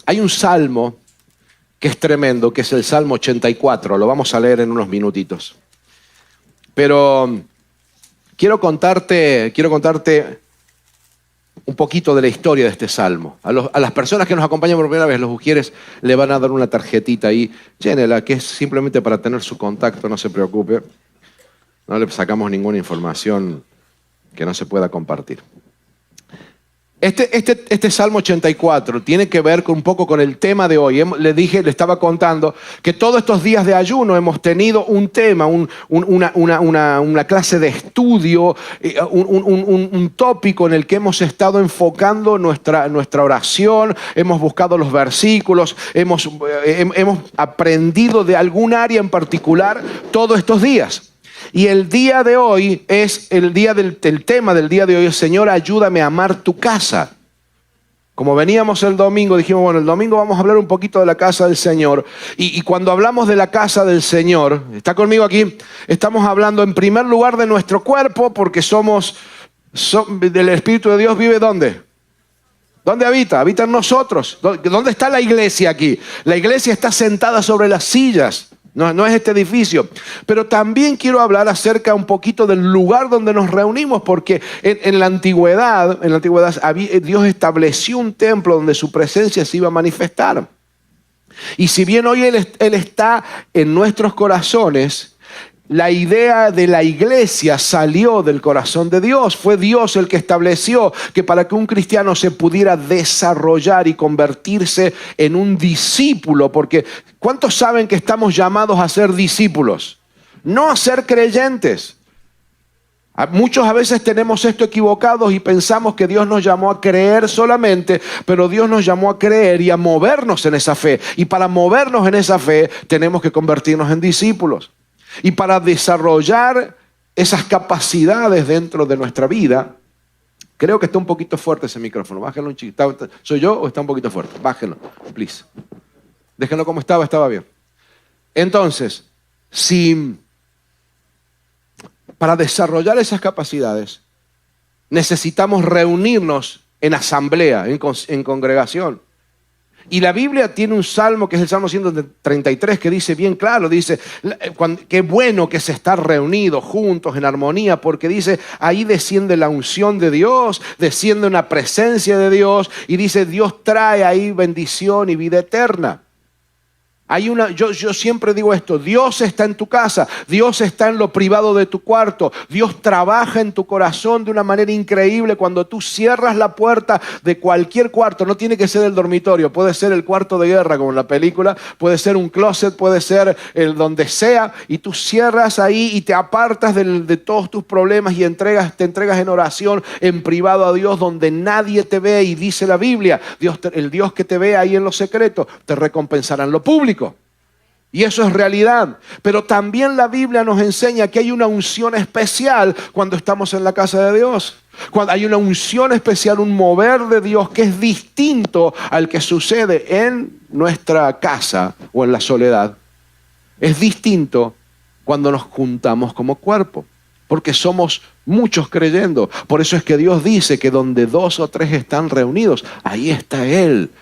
Hay un salmo que es tremendo, que es el Salmo 84. Lo vamos a leer en unos minutitos. Pero quiero contarte un poquito de la historia de este salmo. A las personas que nos acompañan por primera vez, los ujieres le van a dar una tarjetita ahí, llénela, que es simplemente para tener su contacto, no se preocupe. No le sacamos ninguna información que no se pueda compartir. Este Salmo 84 tiene que ver un poco con el tema de hoy. Le estaba contando que todos estos días de ayuno hemos tenido un tema, una clase de estudio, un tópico en el que hemos estado enfocando nuestra oración, hemos buscado los versículos, hemos aprendido de algún área en particular todos estos días. Y el día de hoy es el tema del día de hoy es: Señor, ayúdame a amar tu casa. Como veníamos el domingo, dijimos, bueno, el domingo vamos a hablar un poquito de la casa del Señor. Y cuando hablamos de la casa del Señor, ¿está conmigo aquí? Estamos hablando en primer lugar de nuestro cuerpo, porque del Espíritu de Dios vive ¿dónde? ¿Dónde habita? Habita en nosotros. ¿Dónde está la iglesia aquí? La iglesia está sentada sobre las sillas. No es este edificio. Pero también quiero hablar acerca un poquito del lugar donde nos reunimos, porque en la antigüedad Dios estableció un templo donde su presencia se iba a manifestar. Y si bien hoy Él está en nuestros corazones, la idea de la iglesia salió del corazón de Dios. Fue Dios el que estableció que para que un cristiano se pudiera desarrollar y convertirse en un discípulo, porque ¿cuántos saben que estamos llamados a ser discípulos? No a ser creyentes. Muchos a veces tenemos esto equivocados y pensamos que Dios nos llamó a creer solamente, pero Dios nos llamó a creer y a movernos en esa fe. Y para movernos en esa fe tenemos que convertirnos en discípulos. Y para desarrollar esas capacidades dentro de nuestra vida, creo que está un poquito fuerte ese micrófono. Bájenlo un chiquito. ¿Soy yo o está un poquito fuerte? Bájenlo, please. Déjenlo como estaba bien. Entonces, para desarrollar esas capacidades, necesitamos reunirnos en asamblea, en congregación. Y la Biblia tiene un salmo, que es el Salmo 133, que dice bien claro, dice, qué bueno que se está reunidos juntos en armonía, porque dice, ahí desciende la unción de Dios, desciende una presencia de Dios, y dice, Dios trae ahí bendición y vida eterna. Yo siempre digo esto: Dios está en tu casa, Dios está en lo privado de tu cuarto, Dios trabaja en tu corazón de una manera increíble cuando tú cierras la puerta de cualquier cuarto. No tiene que ser el dormitorio, puede ser el cuarto de guerra como en la película, puede ser un closet, puede ser el donde sea, y tú cierras ahí y te apartas de todos tus problemas y te entregas en oración en privado a Dios, donde nadie te ve. Y dice la Biblia, el Dios que te ve ahí en lo secreto te recompensará en lo público. Y eso es realidad. Pero también la Biblia nos enseña que hay una unción especial cuando estamos en la casa de Dios. Cuando hay una unción especial, un mover de Dios que es distinto al que sucede en nuestra casa o en la soledad. Es distinto cuando nos juntamos como cuerpo, porque somos muchos creyendo. Por eso es que Dios dice que donde 2 o 3 están reunidos, ahí está Él.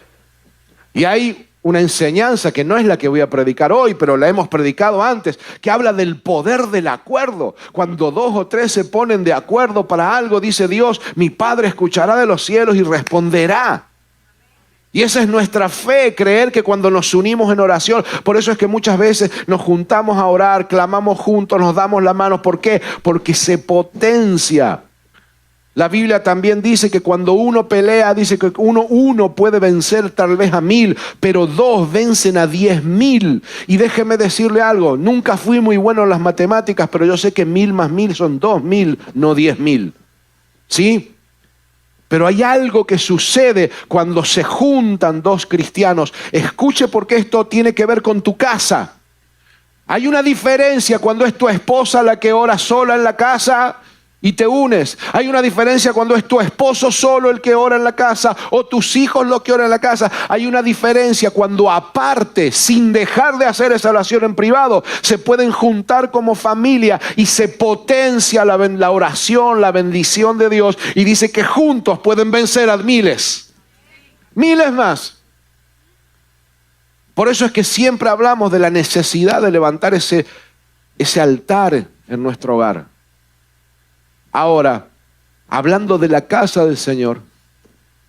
Y hay una enseñanza que no es la que voy a predicar hoy, pero la hemos predicado antes, que habla del poder del acuerdo. Cuando 2 o 3 se ponen de acuerdo para algo, dice Dios, mi Padre escuchará de los cielos y responderá. Y esa es nuestra fe, creer que cuando nos unimos en oración, por eso es que muchas veces nos juntamos a orar, clamamos juntos, nos damos la mano. ¿Por qué? Porque se potencia. La Biblia también dice que cuando uno pelea, dice que uno puede vencer tal vez a 1000, pero 2 vencen a 10.000. Y déjeme decirle algo, nunca fui muy bueno en las matemáticas, pero yo sé que 1000 más 1000 son 2000, no 10.000. ¿Sí? Pero hay algo que sucede cuando se juntan 2 cristianos. Escuche, porque esto tiene que ver con tu casa. Hay una diferencia cuando es tu esposa la que ora sola en la casa y te unes. Hay una diferencia cuando es tu esposo solo el que ora en la casa o tus hijos los que oran en la casa. Hay una diferencia cuando aparte, sin dejar de hacer esa oración en privado, se pueden juntar como familia y se potencia la oración, la bendición de Dios. Y dice que juntos pueden vencer a miles más. Por eso es que siempre hablamos de la necesidad de levantar ese altar en nuestro hogar. Ahora, hablando de la casa del Señor,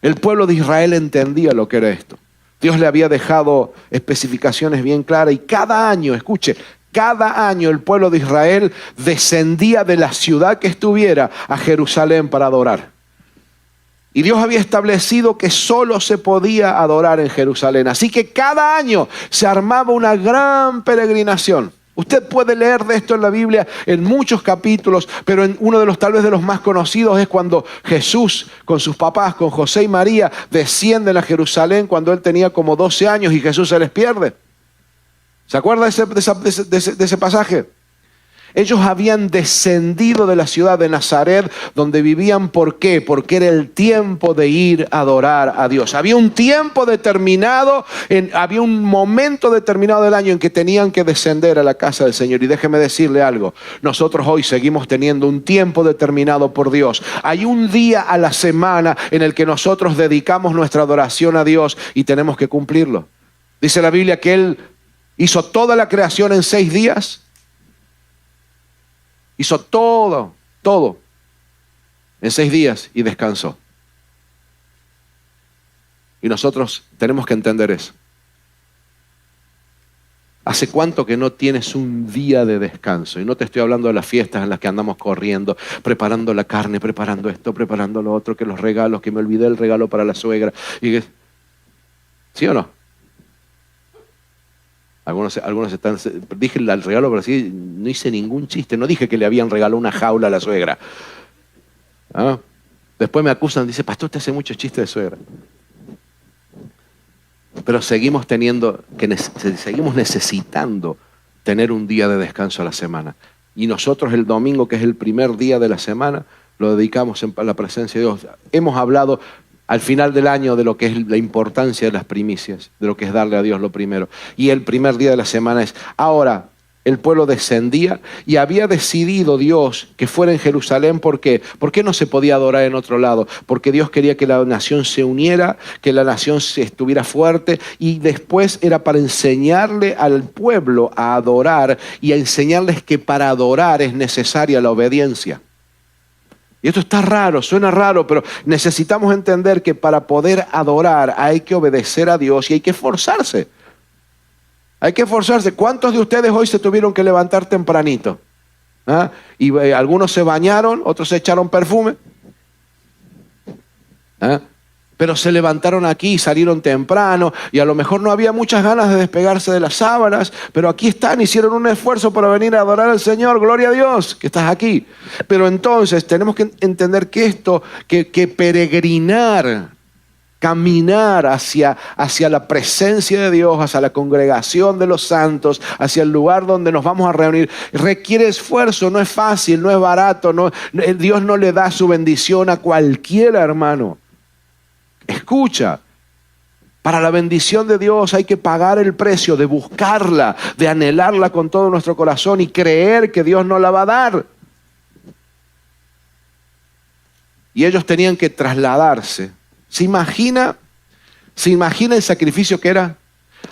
el pueblo de Israel entendía lo que era esto. Dios le había dejado especificaciones bien claras y cada año, escuche, cada año el pueblo de Israel descendía de la ciudad que estuviera a Jerusalén para adorar. Y Dios había establecido que solo se podía adorar en Jerusalén. Así que cada año se armaba una gran peregrinación. Usted puede leer de esto en la Biblia en muchos capítulos, pero en uno de los tal vez de los más conocidos es cuando Jesús con sus papás, con José y María, descienden a Jerusalén cuando él tenía como 12 años y Jesús se les pierde. ¿Se acuerda de ese pasaje? Ellos habían descendido de la ciudad de Nazaret donde vivían. ¿Por qué? Porque era el tiempo de ir a adorar a Dios. Había un tiempo determinado, había un momento determinado del año en que tenían que descender a la casa del Señor. Y déjeme decirle algo, nosotros hoy seguimos teniendo un tiempo determinado por Dios. Hay un día a la semana en el que nosotros dedicamos nuestra adoración a Dios y tenemos que cumplirlo. Dice la Biblia que Él hizo toda la creación en 6 días. Hizo todo en 6 días y descansó. Y nosotros tenemos que entender eso. ¿Hace cuánto que no tienes un día de descanso? Y no te estoy hablando de las fiestas en las que andamos corriendo, preparando la carne, preparando esto, preparando lo otro, que los regalos, que me olvidé el regalo para la suegra. ¿Sí o no? Algunos están, dije el regalo, pero sí, no hice ningún chiste. No dije que le habían regalado una jaula a la suegra. ¿Ah? Después me acusan, dice, pastor, usted hace muchos chistes de suegra. Pero seguimos necesitando tener un día de descanso a la semana. Y nosotros el domingo, que es el primer día de la semana, lo dedicamos a la presencia de Dios. Hemos hablado al final del año de lo que es la importancia de las primicias, de lo que es darle a Dios lo primero. Y el primer día de la semana es, ahora el pueblo descendía y había decidido Dios que fuera en Jerusalén. ¿Por qué? ¿Por qué no se podía adorar en otro lado? Porque Dios quería que la nación se uniera, que la nación estuviera fuerte, y después era para enseñarle al pueblo a adorar y a enseñarles que para adorar es necesaria la obediencia. Y esto está raro, suena raro, pero necesitamos entender que para poder adorar hay que obedecer a Dios y hay que esforzarse. Hay que esforzarse. ¿Cuántos de ustedes hoy se tuvieron que levantar tempranito? ¿Ah? Y algunos se bañaron, otros se echaron perfume. ¿Ah? Pero se levantaron aquí y salieron temprano y a lo mejor no había muchas ganas de despegarse de las sábanas, pero aquí están, hicieron un esfuerzo para venir a adorar al Señor. Gloria a Dios que estás aquí. Pero entonces tenemos que entender que que peregrinar, caminar hacia la presencia de Dios, hacia la congregación de los santos, hacia el lugar donde nos vamos a reunir, requiere esfuerzo, no es fácil, no es barato, Dios no le da su bendición a cualquiera, hermano. Escucha, para la bendición de Dios hay que pagar el precio de buscarla, de anhelarla con todo nuestro corazón y creer que Dios nos la va a dar. Y ellos tenían que trasladarse. ¿Se imagina el sacrificio que era?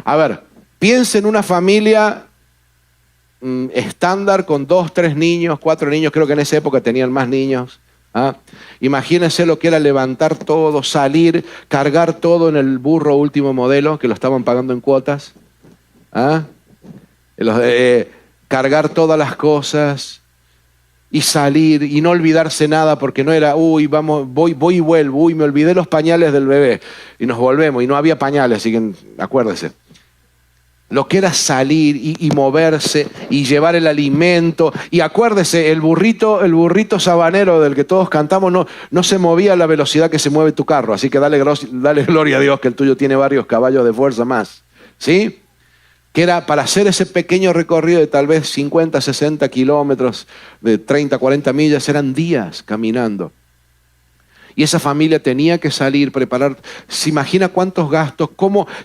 A ver, piensa en una familia estándar con 2, 3 niños, 4 niños, creo que en esa época tenían más niños. ¿Ah? Imagínense lo que era levantar todo, salir, cargar todo en el burro último modelo, que lo estaban pagando en cuotas. ¿Ah? Cargar todas las cosas y salir y no olvidarse nada, porque no era, voy y vuelvo, me olvidé los pañales del bebé y nos volvemos y no había pañales, así que acuérdese. Lo que era salir y moverse y llevar el alimento. Y acuérdese, el burrito sabanero del que todos cantamos no se movía a la velocidad que se mueve tu carro. Así que dale gloria a Dios que el tuyo tiene varios caballos de fuerza más. ¿Sí? Que era para hacer ese pequeño recorrido de tal vez 50, 60 kilómetros, de 30, 40 millas, eran días caminando. Y esa familia tenía que salir, preparar. ¿Se imagina cuántos gastos?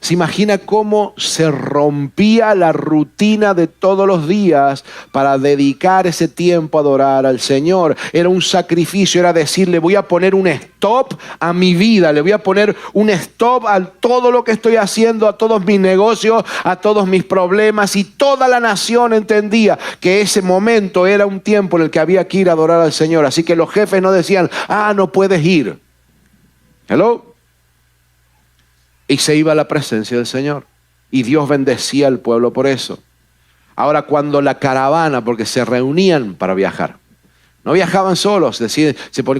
¿Se imagina cómo se rompía la rutina de todos los días para dedicar ese tiempo a adorar al Señor? Era un sacrificio, era decirle, voy a poner un stop a mi vida, le voy a poner un stop a todo lo que estoy haciendo, a todos mis negocios, a todos mis problemas. Y toda la nación entendía que ese momento era un tiempo en el que había que ir a adorar al Señor. Así que los jefes no decían, no puedes ir. Hello. Y se iba a la presencia del Señor. Y Dios bendecía al pueblo por eso. Ahora cuando la caravana, porque se reunían para viajar, no viajaban solos,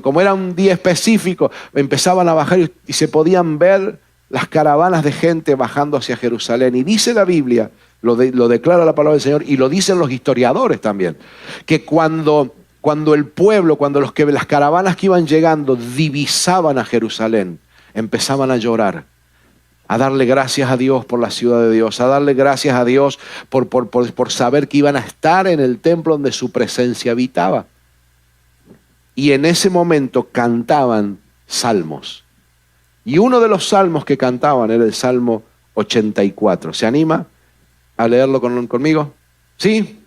como era un día específico, empezaban a bajar y se podían ver las caravanas de gente bajando hacia Jerusalén. Y dice la Biblia, lo declara la palabra del Señor, y lo dicen los historiadores también, que cuando el pueblo, las caravanas que iban llegando divisaban a Jerusalén, empezaban a llorar, a darle gracias a Dios por la ciudad de Dios, a darle gracias a Dios por saber que iban a estar en el templo donde su presencia habitaba. Y en ese momento cantaban salmos. Y uno de los salmos que cantaban era el Salmo 84. ¿Se anima a leerlo conmigo? ¿Sí?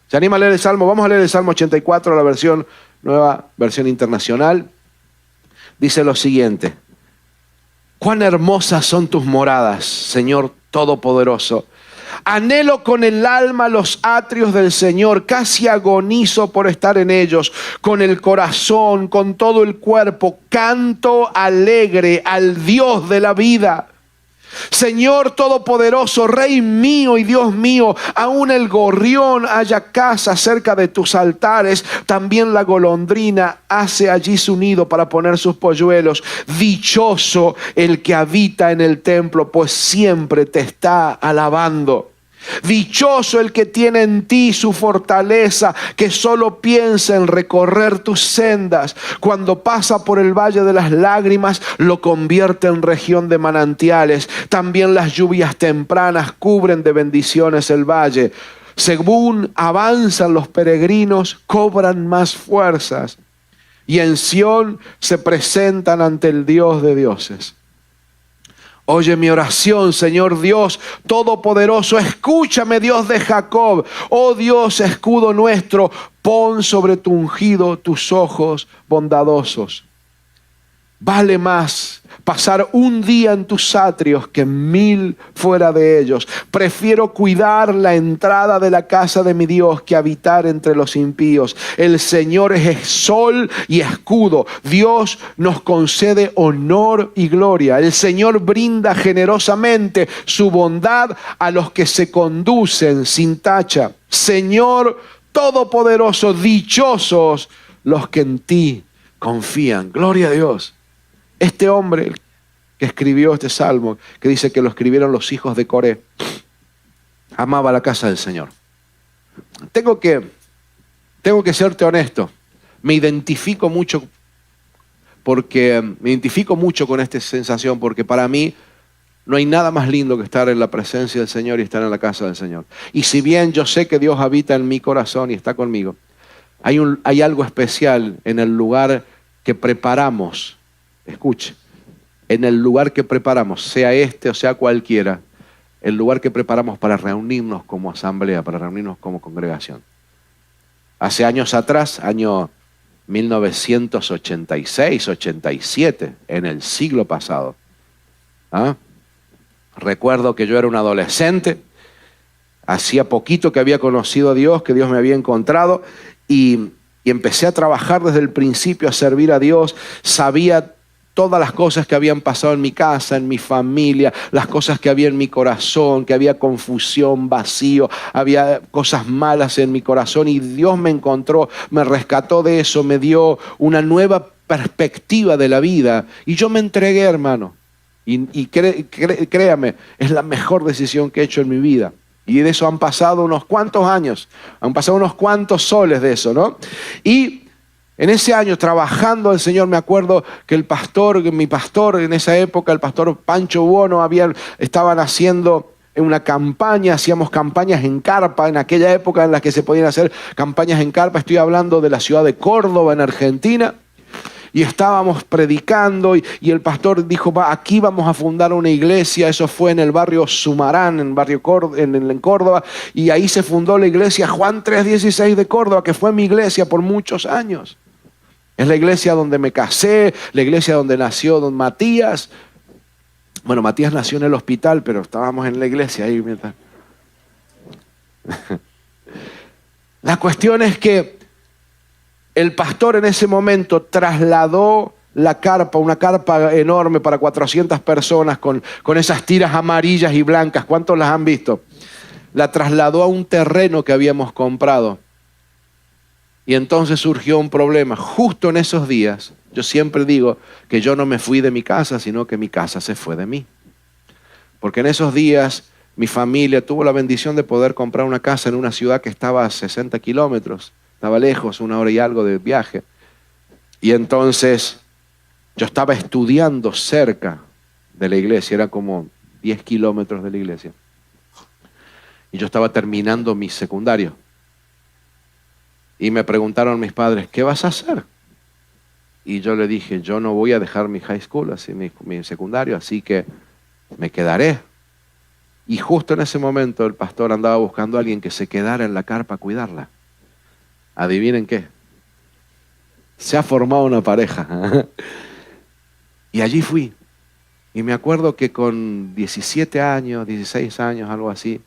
¿Se anima a leer el Salmo? Vamos a leer el Salmo 84, la versión nueva, versión internacional. Dice lo siguiente: cuán hermosas son tus moradas, Señor Todopoderoso. Anhelo con el alma los atrios del Señor, casi agonizo por estar en ellos. Con el corazón, con todo el cuerpo, canto alegre al Dios de la vida. Señor Todopoderoso, Rey mío y Dios mío, aún el gorrión halla casa cerca de tus altares, también la golondrina hace allí su nido para poner sus polluelos. Dichoso el que habita en el templo, pues siempre te está alabando. Dichoso el que tiene en ti su fortaleza, que solo piensa en recorrer tus sendas. Cuando pasa por el valle de las lágrimas, lo convierte en región de manantiales. También las lluvias tempranas cubren de bendiciones el valle. Según avanzan los peregrinos, cobran más fuerzas, y en Sión se presentan ante el Dios de dioses. Oye mi oración, Señor Dios Todopoderoso. Escúchame, Dios de Jacob. Oh Dios, escudo nuestro, pon sobre tu ungido tus ojos bondadosos. Vale más pasar un día en tus atrios que 1000 fuera de ellos. Prefiero cuidar la entrada de la casa de mi Dios que habitar entre los impíos. El Señor es sol y escudo. Dios nos concede honor y gloria. El Señor brinda generosamente su bondad a los que se conducen sin tacha. Señor Todopoderoso, dichosos los que en ti confían. Gloria a Dios. Este hombre que escribió este salmo, que dice que lo escribieron los hijos de Coré, amaba la casa del Señor. Tengo que serte honesto. Me identifico mucho con esta sensación, porque para mí no hay nada más lindo que estar en la presencia del Señor y estar en la casa del Señor. Y si bien yo sé que Dios habita en mi corazón y está conmigo, hay algo especial en el lugar que preparamos. Escuche, en el lugar que preparamos, sea este o sea cualquiera, el lugar que preparamos para reunirnos como asamblea, para reunirnos como congregación. Hace años atrás, año 1986, 87, en el siglo pasado, recuerdo que yo era un adolescente, hacía poquito que había conocido a Dios, que Dios me había encontrado, y empecé a trabajar desde el principio, a servir a Dios. Sabía todas las cosas que habían pasado en mi casa, en mi familia, las cosas que había en mi corazón, que había confusión, vacío, había cosas malas en mi corazón, y Dios me encontró, me rescató de eso, me dio una nueva perspectiva de la vida, y yo me entregué, hermano, y créame, es la mejor decisión que he hecho en mi vida. Y de eso han pasado unos cuantos años, han pasado unos cuantos soles de eso, ¿no? Y en ese año, trabajando al Señor, me acuerdo que mi pastor en esa época, el pastor Pancho Buono, estaban haciendo una campaña, hacíamos campañas en carpa, en aquella época en la que se podían hacer campañas en carpa. Estoy hablando de la ciudad de Córdoba, en Argentina. y estábamos predicando y el pastor dijo, aquí vamos a fundar una iglesia. Eso fue en el barrio Sumarán, en Córdoba, y ahí se fundó la iglesia Juan 3:16 de Córdoba, que fue mi iglesia por muchos años. Es la iglesia donde me casé, la iglesia donde nació don Matías. Bueno, Matías nació en el hospital, pero estábamos en la iglesia ahí mientras... La cuestión es que el pastor en ese momento trasladó la carpa, una carpa enorme para 400 personas con esas tiras amarillas y blancas. ¿Cuántos las han visto? La trasladó a un terreno que habíamos comprado. Y entonces surgió un problema. Justo en esos días, yo siempre digo que yo no me fui de mi casa, sino que mi casa se fue de mí. Porque en esos días mi familia tuvo la bendición de poder comprar una casa en una ciudad que estaba a 60 kilómetros. Estaba lejos, 1 hora y algo de viaje. Y entonces yo estaba estudiando cerca de la iglesia, era como 10 kilómetros de la iglesia. Y yo estaba terminando mi secundario. Y me preguntaron mis padres, ¿qué vas a hacer? Y yo le dije, yo no voy a dejar mi high school, así mi secundario, así que me quedaré. Y justo en ese momento el pastor andaba buscando a alguien que se quedara en la carpa a cuidarla. ¿Adivinen qué? Se ha formado una pareja. Y allí fui. Y me acuerdo que con 17 años, 16 años, algo así,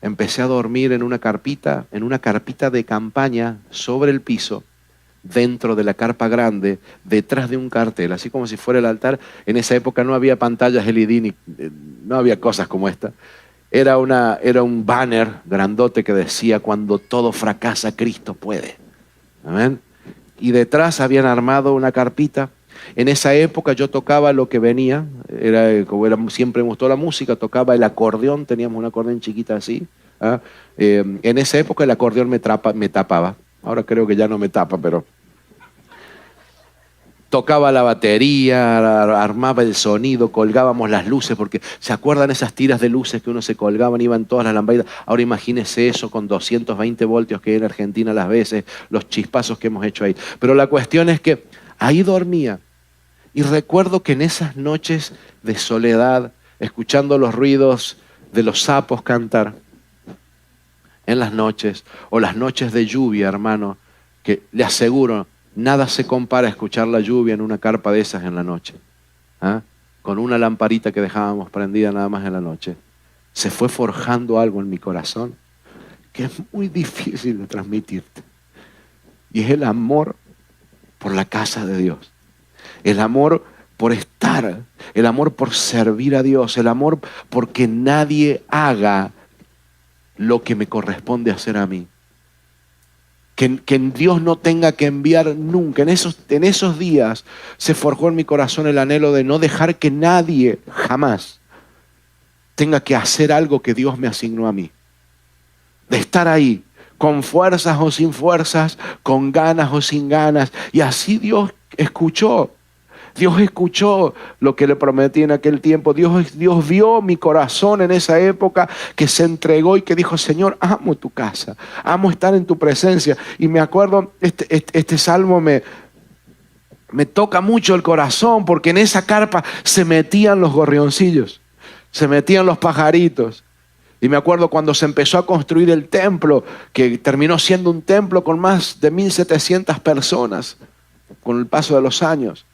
empecé a dormir en una carpita de campaña sobre el piso, dentro de la carpa grande, detrás de un cartel, así como si fuera el altar. En esa época no había pantallas LED, no había cosas como esta. Era un banner grandote que decía, cuando todo fracasa, Cristo puede. Amén. Y habían armado una carpita. En esa época yo tocaba lo que venía, siempre me gustó la música, tocaba el acordeón, teníamos un acordeón chiquita así. En esa época el acordeón me tapaba, ahora creo que ya no me tapa, pero... Tocaba la batería, armaba el sonido, colgábamos las luces, porque ¿se acuerdan esas tiras de luces que uno se colgaban, iban todas las lamparitas? Ahora imagínese eso con 220 voltios que hay en Argentina las veces, los chispazos que hemos hecho ahí. Pero la cuestión es que ahí dormía. Y recuerdo que en esas noches de soledad, escuchando los ruidos de los sapos cantar, en las noches, o las noches de lluvia, hermano, que le aseguro, nada se compara a escuchar la lluvia en una carpa de esas en la noche. Con una lamparita que dejábamos prendida nada más en la noche. Se fue forjando algo en mi corazón que es muy difícil de transmitirte. Y es el amor por la casa de Dios. El amor por estar, el amor por servir a Dios, el amor porque nadie haga lo que me corresponde hacer a mí. Que Dios no tenga que enviar nunca. En esos días se forjó en mi corazón el anhelo de no dejar que nadie jamás tenga que hacer algo que Dios me asignó a mí. De estar ahí, con fuerzas o sin fuerzas, con ganas o sin ganas. Y así Dios escuchó. Dios escuchó lo que le prometí en aquel tiempo. Dios vio mi corazón en esa época, que se entregó y que dijo, Señor, amo tu casa, amo estar en tu presencia. Y me acuerdo, este salmo me toca mucho el corazón, porque en esa carpa se metían los gorrioncillos, se metían los pajaritos. Y me acuerdo cuando se empezó a construir el templo, que terminó siendo un templo con más de 1,700 personas con el paso de los años.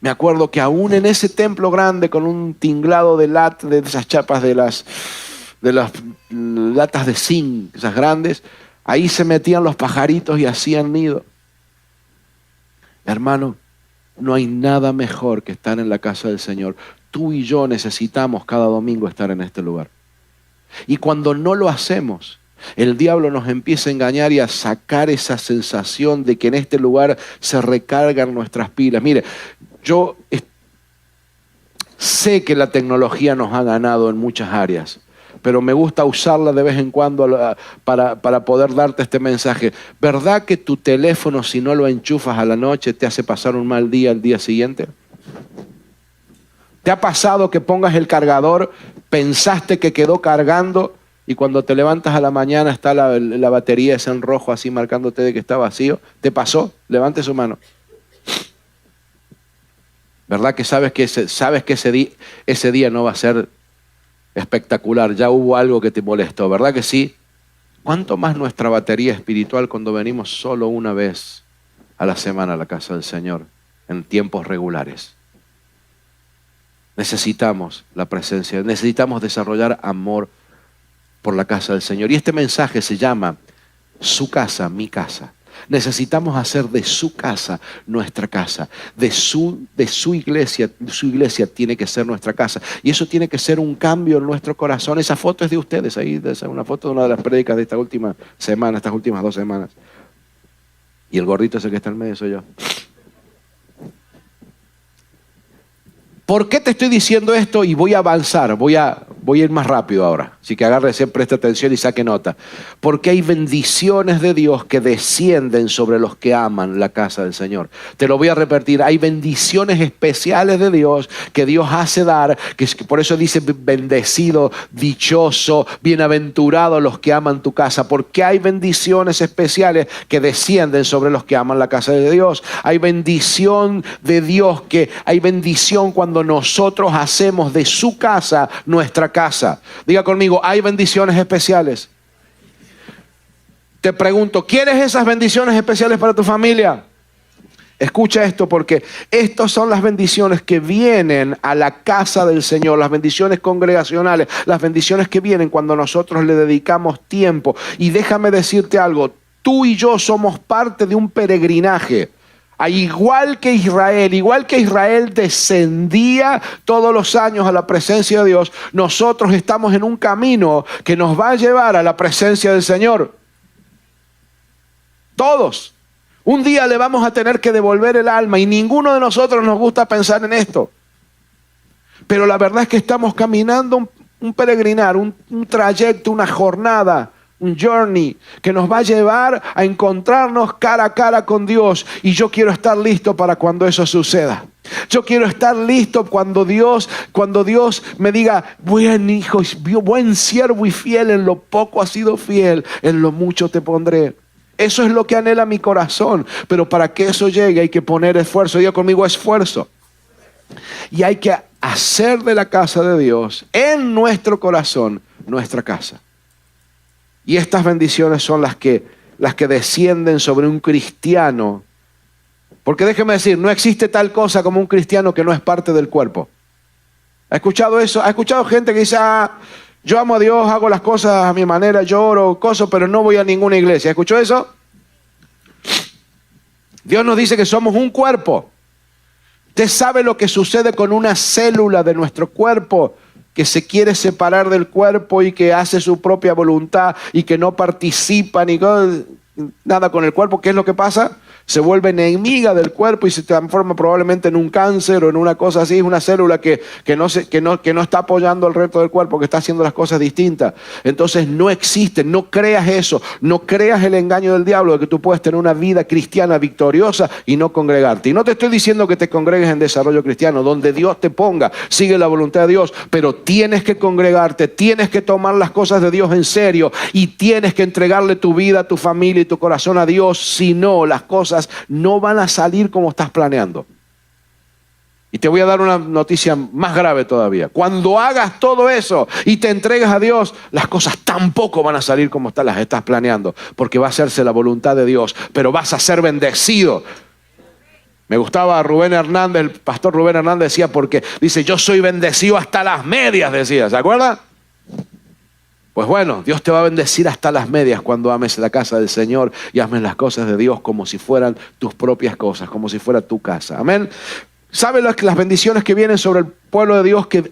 Me acuerdo que aún en ese templo grande, con un tinglado de esas chapas de las latas de zinc, esas grandes, ahí se metían los pajaritos y hacían nido. Hermano, no hay nada mejor que estar en la casa del Señor. Tú y yo necesitamos cada domingo estar en este lugar. Y cuando no lo hacemos, el diablo nos empieza a engañar y a sacar esa sensación de que en este lugar se recargan nuestras pilas. Mire, yo sé que la tecnología nos ha ganado en muchas áreas, pero me gusta usarla de vez en cuando para poder darte este mensaje. ¿Verdad que tu teléfono, si no lo enchufas a la noche, te hace pasar un mal día al día siguiente? ¿Te ha pasado que pongas el cargador, pensaste que quedó cargando y cuando te levantas a la mañana está la batería esa en rojo así marcándote de que está vacío? ¿Te pasó? Levante su mano. ¿Verdad que sabes que ese día no va a ser espectacular? Ya hubo algo que te molestó, ¿verdad que sí? ¿Cuánto más nuestra batería espiritual cuando venimos solo una vez a la semana a la casa del Señor, en tiempos regulares? Necesitamos la presencia, necesitamos desarrollar amor por la casa del Señor. Y este mensaje se llama Su casa, mi casa. Necesitamos hacer de su casa nuestra casa, de su iglesia tiene que ser nuestra casa. Y eso tiene que ser un cambio en nuestro corazón. Esa foto es de ustedes, ahí es una foto de una de las prédicas de esta última semana, estas últimas 2 semanas. Y el gordito ese que está en medio soy yo. ¿Por qué te estoy diciendo esto? Y voy a avanzar, voy a ir más rápido ahora. Así que agarre, preste atención y saque nota. Porque hay bendiciones de Dios que descienden sobre los que aman la casa del Señor. Te lo voy a repetir, hay bendiciones especiales de Dios que Dios hace dar, que por eso dice bendecido, dichoso, bienaventurado los que aman tu casa. Porque hay bendiciones especiales que descienden sobre los que aman la casa de Dios. Hay bendición de Dios, hay bendición cuando nosotros hacemos de su casa nuestra casa. Diga conmigo, hay bendiciones especiales. Te pregunto, ¿quieres esas bendiciones especiales para tu familia? Escucha esto, porque estas son las bendiciones que vienen a la casa del Señor, las bendiciones congregacionales, las bendiciones que vienen cuando nosotros le dedicamos tiempo. Y déjame decirte algo, tú y yo somos parte de un peregrinaje. Igual que Israel descendía todos los años a la presencia de Dios, nosotros estamos en un camino que nos va a llevar a la presencia del Señor. Todos. Un día le vamos a tener que devolver el alma y ninguno de nosotros nos gusta pensar en esto. Pero la verdad es que estamos caminando un peregrinar, un trayecto, una jornada, un journey que nos va a llevar a encontrarnos cara a cara con Dios. Y yo quiero estar listo para cuando eso suceda. Yo quiero estar listo cuando Dios me diga, buen hijo, buen siervo y fiel, en lo poco has sido fiel, en lo mucho te pondré. Eso es lo que anhela mi corazón. Pero para que eso llegue hay que poner esfuerzo. Diga conmigo, esfuerzo. Y hay que hacer de la casa de Dios, en nuestro corazón, nuestra casa. Y estas bendiciones son las que descienden sobre un cristiano. Porque déjeme decir, no existe tal cosa como un cristiano que no es parte del cuerpo. ¿Ha escuchado eso? ¿Ha escuchado gente que dice, yo amo a Dios, hago las cosas a mi manera, lloro, cosas, pero no voy a ninguna iglesia? ¿Escuchó eso? Dios nos dice que somos un cuerpo. Usted sabe lo que sucede con una célula de nuestro cuerpo que se quiere separar del cuerpo y que hace su propia voluntad y que no participa ni nada con el cuerpo. ¿Qué es lo que pasa? Se vuelve enemiga del cuerpo y se transforma probablemente en un cáncer o en una cosa así. Es una célula que no está apoyando al resto del cuerpo, que está haciendo las cosas distintas. Entonces no existe, no creas eso, no creas el engaño del diablo de que tú puedes tener una vida cristiana victoriosa y no congregarte. Y no te estoy diciendo que te congregues en desarrollo cristiano, donde Dios te ponga, sigue la voluntad de Dios, pero tienes que congregarte, tienes que tomar las cosas de Dios en serio y tienes que entregarle tu vida, tu familia y tu corazón a Dios. Si no, las cosas no van a salir como estás planeando. Y te voy a dar una noticia más grave todavía. Cuando hagas todo eso y te entregues a Dios, las cosas tampoco van a salir como las estás planeando, porque va a hacerse la voluntad de Dios, pero vas a ser bendecido. Me gustaba Rubén Hernández, el pastor Rubén Hernández decía, porque dice, yo soy bendecido hasta las medias, decía, ¿se acuerda? Pues bueno, Dios te va a bendecir hasta las medias cuando ames la casa del Señor y ames las cosas de Dios como si fueran tus propias cosas, como si fuera tu casa. Amén. ¿Sabe las bendiciones que vienen sobre el pueblo de Dios que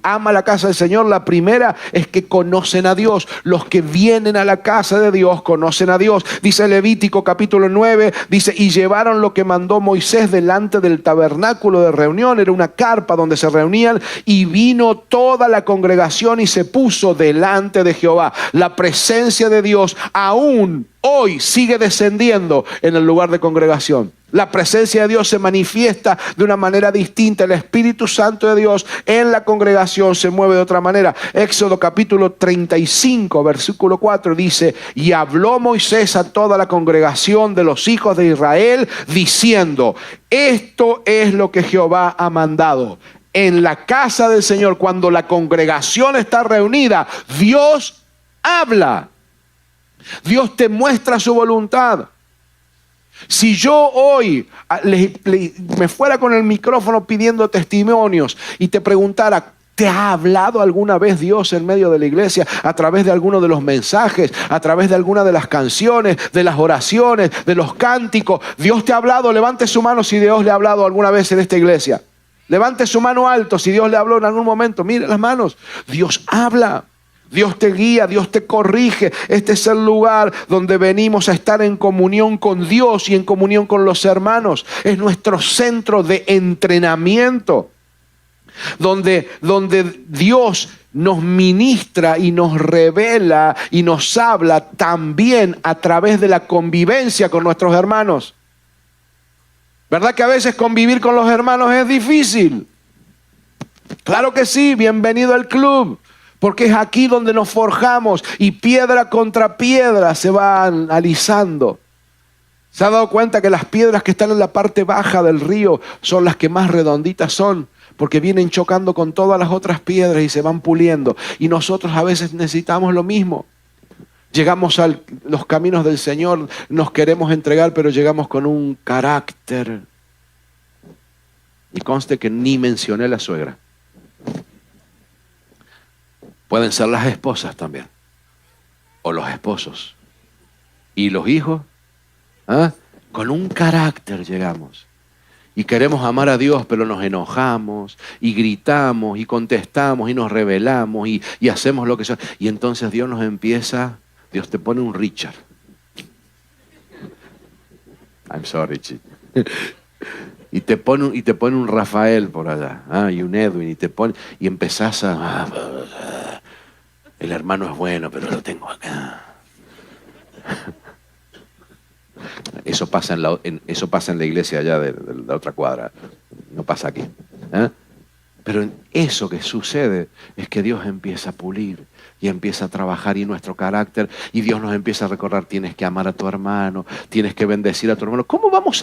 ama la casa del Señor? La primera es que conocen a Dios. Los que vienen a la casa de Dios conocen a Dios. Dice Levítico capítulo 9, dice, y llevaron lo que mandó Moisés delante del tabernáculo de reunión. Era una carpa donde se reunían, y vino toda la congregación y se puso delante de Jehová. La presencia de Dios aún hoy sigue descendiendo en el lugar de congregación. La presencia de Dios se manifiesta de una manera distinta. El Espíritu Santo de Dios en la congregación se mueve de otra manera. Éxodo capítulo 35, versículo 4 dice: y habló Moisés a toda la congregación de los hijos de Israel, diciendo: esto es lo que Jehová ha mandado. En la casa del Señor, cuando la congregación está reunida, Dios habla. Dios te muestra su voluntad. Si yo hoy me fuera con el micrófono pidiendo testimonios y te preguntara: ¿te ha hablado alguna vez Dios en medio de la iglesia a través de alguno de los mensajes, a través de alguna de las canciones, de las oraciones, de los cánticos? ¿Dios te ha hablado? Levante su mano si Dios le ha hablado alguna vez en esta iglesia. Levante su mano alto si Dios le habló en algún momento. Mire las manos. Dios habla. Dios te guía, Dios te corrige. Este es el lugar donde venimos a estar en comunión con Dios y en comunión con los hermanos. Es nuestro centro de entrenamiento, donde Dios nos ministra y nos revela y nos habla también a través de la convivencia con nuestros hermanos. ¿Verdad que a veces convivir con los hermanos es difícil? Claro que sí, bienvenido al club. Porque es aquí donde nos forjamos y piedra contra piedra se van alisando. ¿Se ha dado cuenta que las piedras que están en la parte baja del río son las que más redonditas son? Porque vienen chocando con todas las otras piedras y se van puliendo. Y nosotros a veces necesitamos lo mismo. Llegamos a los caminos del Señor, nos queremos entregar, pero llegamos con un carácter. Y conste que ni mencioné la suegra. Pueden ser las esposas también, o los esposos. Y los hijos, con un carácter llegamos. Y queremos amar a Dios, pero nos enojamos, y gritamos, y contestamos, y nos rebelamos, y hacemos lo que sea. Y entonces Dios te pone un Richard. I'm sorry, Chi. Y te pone un Rafael por allá, y un Edwin, y empezás a... el hermano es bueno, pero lo tengo acá. Eso pasa en la iglesia allá de la otra cuadra, no pasa aquí. Pero en eso que sucede es que Dios empieza a pulir y empieza a trabajar y nuestro carácter, y Dios nos empieza a recordar: tienes que amar a tu hermano, tienes que bendecir a tu hermano. ¿Cómo vamos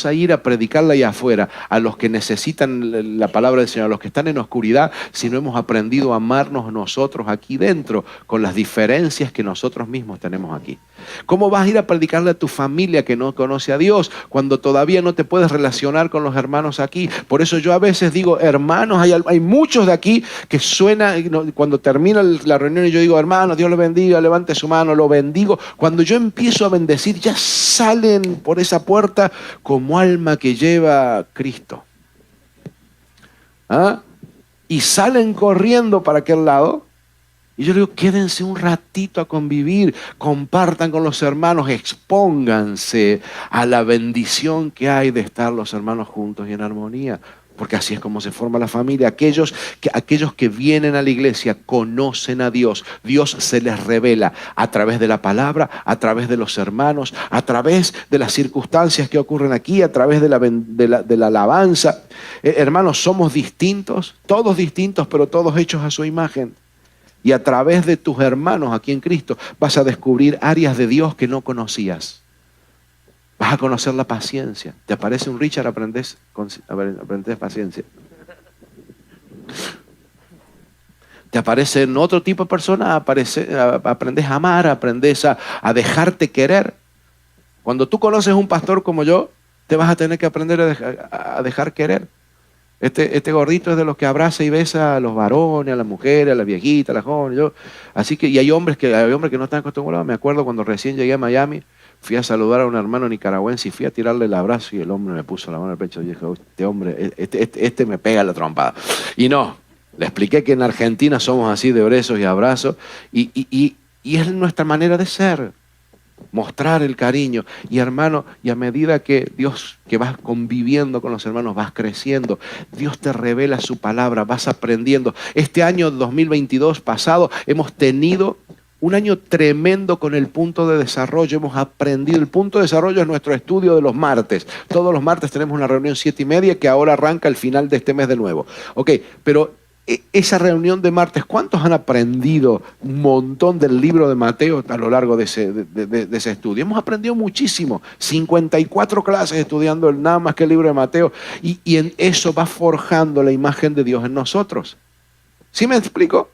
a ir a predicarle allá afuera a los que necesitan la palabra del Señor, a los que están en oscuridad, si no hemos aprendido a amarnos nosotros aquí dentro con las diferencias que nosotros mismos tenemos aquí? ¿Cómo vas a ir a predicarle a tu familia que no conoce a Dios cuando todavía no te puedes relacionar con los hermanos aquí? Por eso yo a veces digo: hermanos, hay muchos de aquí que suena, cuando termina la reunión y yo digo: hermanos, Dios le bendiga, levante su mano, lo bendigo. Cuando yo empiezo a bendecir, ya salen por esa puerta como alma que lleva Cristo. Y salen corriendo para aquel lado. Y yo le digo: quédense un ratito a convivir, compartan con los hermanos, expónganse a la bendición que hay de estar los hermanos juntos y en armonía. Porque así es como se forma la familia. Aquellos que vienen a la iglesia conocen a Dios. Dios se les revela a través de la palabra, a través de los hermanos, a través de las circunstancias que ocurren aquí, a través de la alabanza. Hermanos, somos distintos, todos distintos, pero todos hechos a su imagen. Y a través de tus hermanos aquí en Cristo vas a descubrir áreas de Dios que no conocías. Vas a conocer la paciencia. Te aparece un Richard, aprendes paciencia. Te aparece otro tipo de persona, aprendes a amar, aprendes a dejarte querer. Cuando tú conoces un pastor como yo, te vas a tener que aprender a dejar querer. Este gordito es de los que abraza y besa a los varones, a las mujeres, a las viejitas, a las jóvenes. Así que, y hay hombres que no están acostumbrados. Me acuerdo cuando recién llegué a Miami, fui a saludar a un hermano nicaragüense y fui a tirarle el abrazo y el hombre me puso la mano en el pecho y dije: este hombre, este me pega la trompada. Y no, le expliqué que en Argentina somos así de besos y abrazos y es nuestra manera de ser. Mostrar el cariño. Y hermano, y a medida que vas conviviendo con los hermanos, vas creciendo. Dios te revela su palabra, vas aprendiendo. Este año 2022 pasado hemos tenido un año tremendo con el punto de desarrollo. Hemos aprendido. El punto de desarrollo es nuestro estudio de los martes. Todos los martes tenemos una reunión 7:30 que ahora arranca al final de este mes de nuevo. Ok, pero esa reunión de martes, ¿cuántos han aprendido un montón del libro de Mateo a lo largo de ese estudio? Hemos aprendido muchísimo. 54 clases estudiando nada más que el libro de Mateo. Y en eso va forjando la imagen de Dios en nosotros. ¿Sí me explico?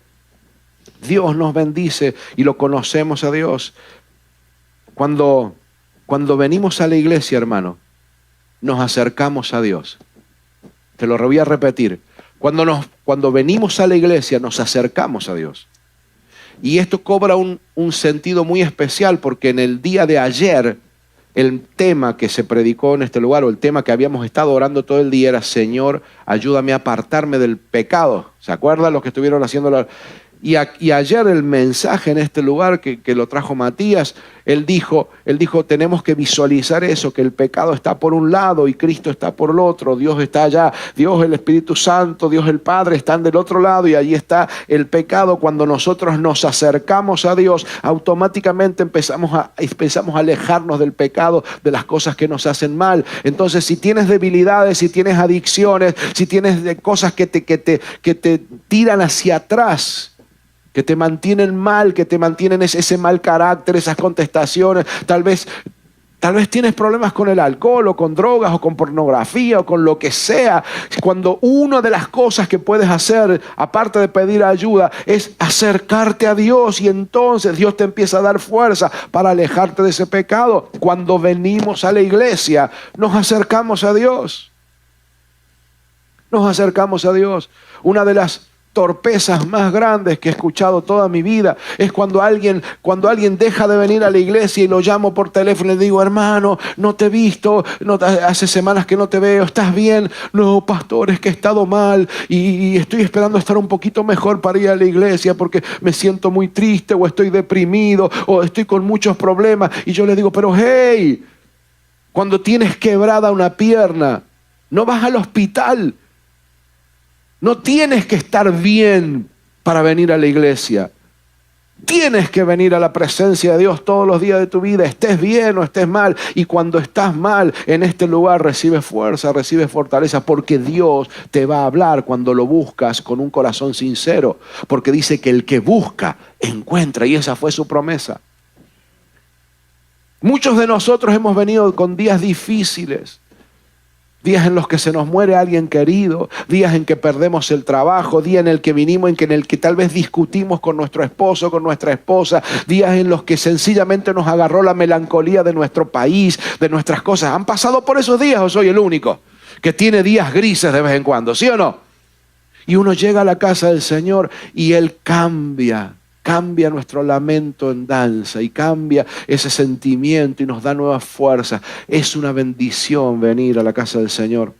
Dios nos bendice y lo conocemos a Dios. Cuando venimos a la iglesia, hermano, nos acercamos a Dios. Te lo voy a repetir. Cuando venimos a la iglesia, nos acercamos a Dios. Y esto cobra un sentido muy especial porque en el día de ayer, el tema que se predicó en este lugar, o el tema que habíamos estado orando todo el día era: Señor, ayúdame a apartarme del pecado. ¿Se acuerdan los que estuvieron haciendo Y ayer el mensaje en este lugar que lo trajo Matías, él dijo, tenemos que visualizar eso, que el pecado está por un lado y Cristo está por el otro. Dios está allá, Dios el Espíritu Santo, Dios el Padre están del otro lado y allí está el pecado. Cuando nosotros nos acercamos a Dios, automáticamente empezamos a alejarnos del pecado, de las cosas que nos hacen mal. Entonces, si tienes debilidades, si tienes adicciones, si tienes cosas que te tiran hacia atrás, que te mantienen mal, que te mantienen ese mal carácter, esas contestaciones. Tal vez tienes problemas con el alcohol o con drogas o con pornografía o con lo que sea. Cuando una de las cosas que puedes hacer, aparte de pedir ayuda, es acercarte a Dios, y entonces Dios te empieza a dar fuerza para alejarte de ese pecado. Cuando venimos a la iglesia, nos acercamos a Dios. Nos acercamos a Dios. Una de las torpezas más grandes que he escuchado toda mi vida es cuando alguien deja de venir a la iglesia y lo llamo por teléfono y le digo: hermano, no te he visto, hace semanas que no te veo, ¿estás bien? No, pastor, es que he estado mal y estoy esperando estar un poquito mejor para ir a la iglesia porque me siento muy triste, o estoy deprimido, o estoy con muchos problemas. Y yo le digo: pero hey, cuando tienes quebrada una pierna, no vas al hospital. No tienes que estar bien para venir a la iglesia. Tienes que venir a la presencia de Dios todos los días de tu vida, estés bien o estés mal. Y cuando estás mal, en este lugar recibes fuerza, recibes fortaleza, porque Dios te va a hablar cuando lo buscas con un corazón sincero. Porque dice que el que busca, encuentra, y esa fue su promesa. Muchos de nosotros hemos venido con días difíciles. Días en los que se nos muere alguien querido, días en que perdemos el trabajo, días en el que vinimos, en el que tal vez discutimos con nuestro esposo, con nuestra esposa, días en los que sencillamente nos agarró la melancolía de nuestro país, de nuestras cosas. ¿Han pasado por esos días o soy el único que tiene días grises de vez en cuando? ¿Sí o no? Y uno llega a la casa del Señor y Él cambia nuestro lamento en danza y cambia ese sentimiento y nos da nuevas fuerzas. Es una bendición venir a la casa del Señor.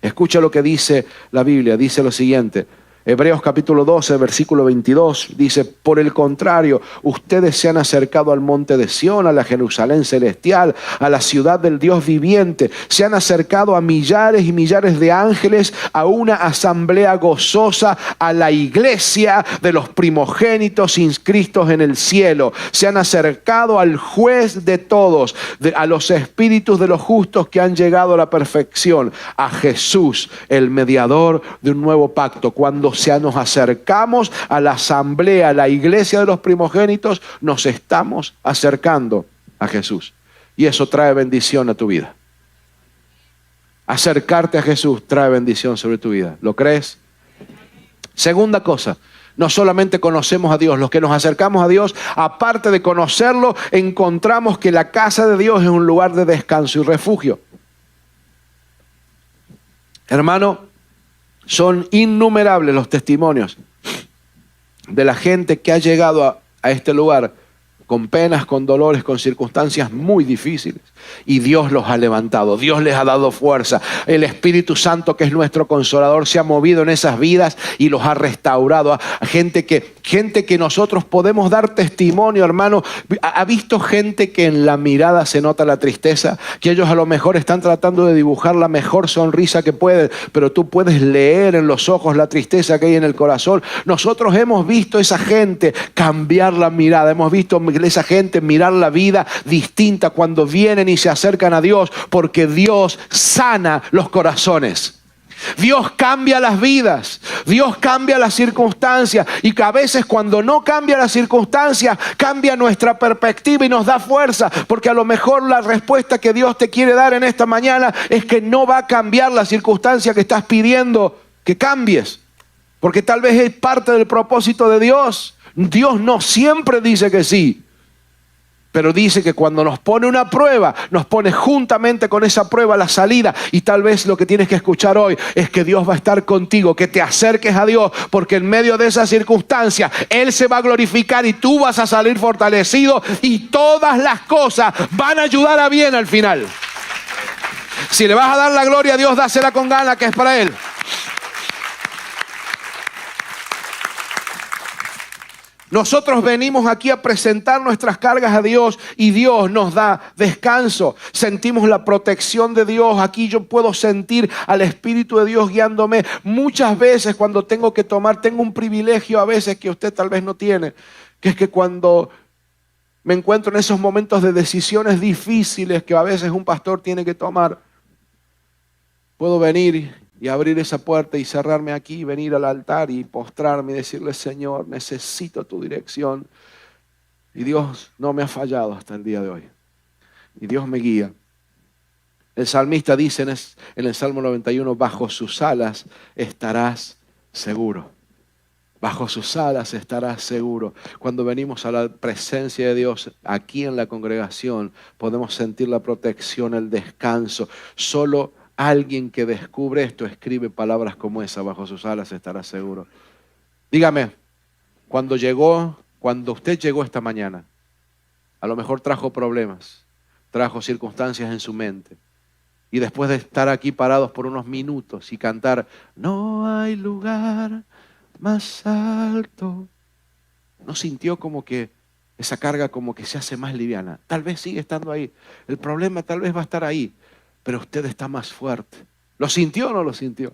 Escucha lo que dice la Biblia, dice lo siguiente. Hebreos capítulo 12, versículo 22, dice: por el contrario, ustedes se han acercado al monte de Sión, a la Jerusalén celestial, a la ciudad del Dios viviente. Se han acercado a millares y millares de ángeles, a una asamblea gozosa, a la iglesia de los primogénitos inscritos en el cielo. Se han acercado al juez de todos, a los espíritus de los justos que han llegado a la perfección, a Jesús, el mediador de un nuevo pacto. Cuando nos acercamos a la asamblea, a la iglesia de los primogénitos, nos estamos acercando a Jesús. Y eso trae bendición a tu vida. Acercarte a Jesús trae bendición sobre tu vida. ¿Lo crees? Segunda cosa, no solamente conocemos a Dios, los que nos acercamos a Dios, aparte de conocerlo, encontramos que la casa de Dios es un lugar de descanso y refugio. Hermano, son innumerables los testimonios de la gente que ha llegado a este lugar con penas, con dolores, con circunstancias muy difíciles. Y Dios los ha levantado, Dios les ha dado fuerza. El Espíritu Santo, que es nuestro consolador, se ha movido en esas vidas y los ha restaurado. A gente que nosotros podemos dar testimonio, hermano. ¿Ha visto gente que en la mirada se nota la tristeza? Que ellos a lo mejor están tratando de dibujar la mejor sonrisa que pueden, pero tú puedes leer en los ojos la tristeza que hay en el corazón. Nosotros hemos visto a esa gente cambiar la mirada, hemos visto a esa gente mirar la vida distinta cuando vienen y se acercan a Dios, porque Dios sana los corazones. Dios cambia las vidas, Dios cambia las circunstancias, y que a veces cuando no cambia las circunstancias, cambia nuestra perspectiva y nos da fuerza, porque a lo mejor la respuesta que Dios te quiere dar en esta mañana es que no va a cambiar la circunstancia que estás pidiendo que cambies, porque tal vez es parte del propósito de Dios. Dios no siempre dice que sí, pero dice que cuando nos pone una prueba, nos pone juntamente con esa prueba la salida. Y tal vez lo que tienes que escuchar hoy es que Dios va a estar contigo, que te acerques a Dios, porque en medio de esa circunstancia Él se va a glorificar y tú vas a salir fortalecido, y todas las cosas van a ayudar a bien al final. Si le vas a dar la gloria a Dios, dásela con ganas, que es para Él. Nosotros venimos aquí a presentar nuestras cargas a Dios y Dios nos da descanso. Sentimos la protección de Dios. Aquí yo puedo sentir al Espíritu de Dios guiándome. Muchas veces cuando tengo un privilegio a veces que usted tal vez no tiene, que es que cuando me encuentro en esos momentos de decisiones difíciles que a veces un pastor tiene que tomar, puedo venir y abrir esa puerta y cerrarme aquí, venir al altar y postrarme y decirle: Señor, necesito tu dirección. Y Dios no me ha fallado hasta el día de hoy. Y Dios me guía. El salmista dice en el Salmo 91, bajo sus alas estarás seguro. Bajo sus alas estarás seguro. Cuando venimos a la presencia de Dios aquí en la congregación, podemos sentir la protección, el descanso. Solo alguien que descubre esto escribe palabras como esa: bajo sus alas estará seguro. Dígame, cuando usted llegó esta mañana, a lo mejor trajo problemas, trajo circunstancias en su mente, y después de estar aquí parados por unos minutos y cantar no hay lugar más alto, ¿no sintió como que esa carga como que se hace más liviana? Tal vez sigue estando ahí, el problema tal vez va a estar ahí, pero usted está más fuerte. ¿Lo sintió o no lo sintió?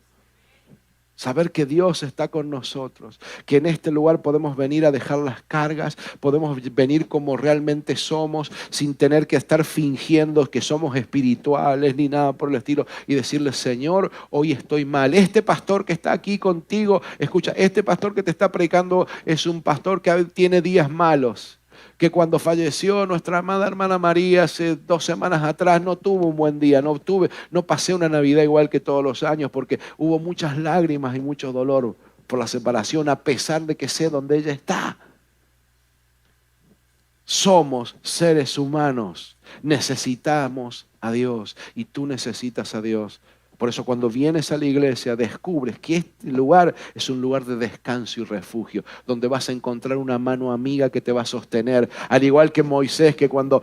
Saber que Dios está con nosotros, que en este lugar podemos venir a dejar las cargas, podemos venir como realmente somos, sin tener que estar fingiendo que somos espirituales ni nada por el estilo, y decirle: Señor, hoy estoy mal. Este pastor que está aquí contigo, escucha, este pastor que te está predicando es un pastor que tiene días malos, que cuando falleció nuestra amada hermana María hace 2 semanas atrás no tuvo un buen día, no pasé una Navidad igual que todos los años, porque hubo muchas lágrimas y mucho dolor por la separación, a pesar de que sé dónde ella está. Somos seres humanos, necesitamos a Dios, y tú necesitas a Dios. Por eso cuando vienes a la iglesia descubres que este lugar es un lugar de descanso y refugio, donde vas a encontrar una mano amiga que te va a sostener. Al igual que Moisés, que cuando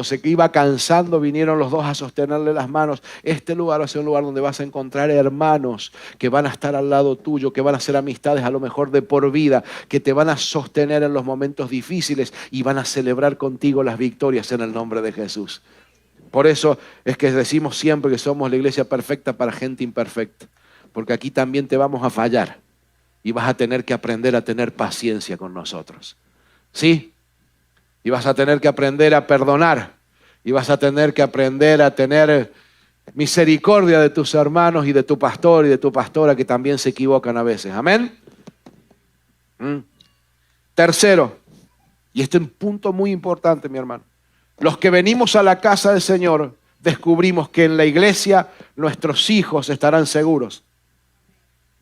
se iba cansando vinieron los dos a sostenerle las manos. Este lugar va a ser un lugar donde vas a encontrar hermanos que van a estar al lado tuyo, que van a ser amistades a lo mejor de por vida, que te van a sostener en los momentos difíciles y van a celebrar contigo las victorias en el nombre de Jesús. Por eso es que decimos siempre que somos la iglesia perfecta para gente imperfecta, porque aquí también te vamos a fallar y vas a tener que aprender a tener paciencia con nosotros. ¿Sí? Y vas a tener que aprender a perdonar, y vas a tener que aprender a tener misericordia de tus hermanos y de tu pastor y de tu pastora, que también se equivocan a veces. Amén. Tercero, y este es un punto muy importante, mi hermano. Los que venimos a la casa del Señor descubrimos que en la iglesia nuestros hijos estarán seguros.